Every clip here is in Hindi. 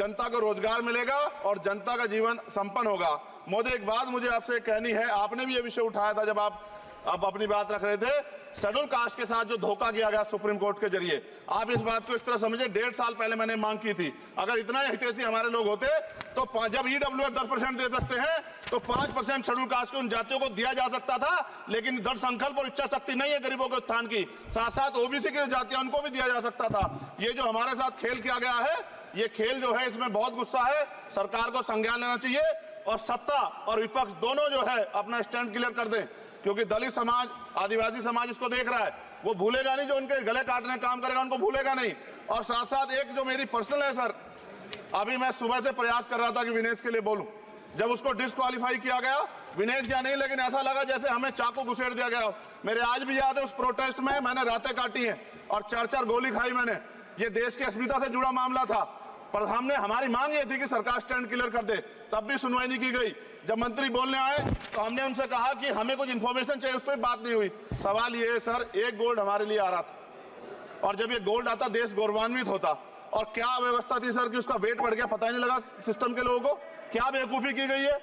जनता को रोजगार मिलेगा और जनता का जीवन संपन्न होगा। मोदी, एक बात मुझे आपसे कहनी है, आपने भी ये विषय उठाया था जब आप अपनी बात रख रहे थे, शेड्यूल कास्ट के साथ जो धोखा किया गया सुप्रीम कोर्ट के जरिए, आप इस बात को इस तरह समझे, 1.5 साल पहले मैंने मांग की थी, अगर इतना हितैषी हमारे लोग होते तो जब ईडब्ल्यूएफ 10% दे सकते हैं तो 5% शेड्यूल कास्ट के उन जातियों को दिया जा सकता था, लेकिन दृढ़ संकल्प और इच्छा शक्ति नहीं है गरीबों के उत्थान की, साथ साथ ओबीसी की जातियां उनको भी दिया जा सकता था। ये जो हमारे साथ खेल किया गया है, ये खेल जो है इसमें बहुत गुस्सा है, सरकार को संज्ञान लेना चाहिए और सत्ता और विपक्ष दोनों जो है अपना स्टैंड क्लियर कर दें, क्योंकि दलित समाज, आदिवासी समाज इसको देख रहा है, वो भूलेगा नहीं, जो उनके गले काटने का काम करेगा उनको भूलेगा नहीं। और साथ साथ एक जो मेरी पर्सनल है सर, अभी मैं सुबह से प्रयास कर रहा था कि विनेश के लिए बोलूं, जब उसको डिस्क्वालीफाई किया गया, विनेश या नहीं, लेकिन ऐसा लगा जैसे हमें चाकू घुसेड़ दिया गया। मेरे आज भी याद है उस प्रोटेस्ट में मैंने रातें काटी हैं और 4-4 गोली खाई मैंने। ये देश की अस्मिता से जुड़ा मामला था, पर हमारी मांग ये थी कि सरकार स्टैंड क्लियर कर दे, तब भी सुनवाई नहीं की गई। जब मंत्री बोलने आए तो हमने उनसे कहा कि हमें कुछ इन्फॉर्मेशन चाहिए, उस पर बात नहीं हुई। सवाल ये है सर, एक गोल्ड हमारे लिए आ रहा था और जब ये गोल्ड आता देश गौरवान्वित होता, और क्या व्यवस्था थी सर कि उसका वेट बढ़ गया, पता ही नहीं लगा सिस्टम के लोगों को, क्या बेवकूफी की गई है।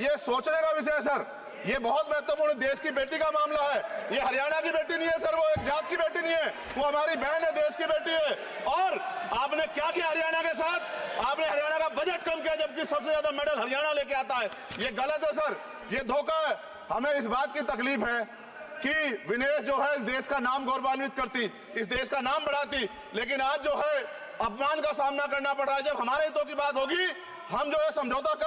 ये सोचने का विषय है सर, ये बहुत महत्वपूर्ण, देश की बेटी का मामला है। ये हरियाणा की बेटी नहीं है सर, वो एक जात की बेटी नहीं है, वो हमारी बहन है, देश की बेटी है। और आपने क्या किया हरियाणा के साथ, आपने हरियाणा का बजट कम किया, जबकि सबसे ज्यादा मेडल हरियाणा लेके आता है। ये गलत है सर, ये धोखा है। हमें इस बात की तकलीफ है कि विनेश जो है इस देश का नाम गौरवान्वित करती, इस देश का नाम बढ़ाती, लेकिन आज जो है अपमान का सामना करना पड़ रहा है। जब हमारे हितों की बात होगी, हम जो है समझौता कर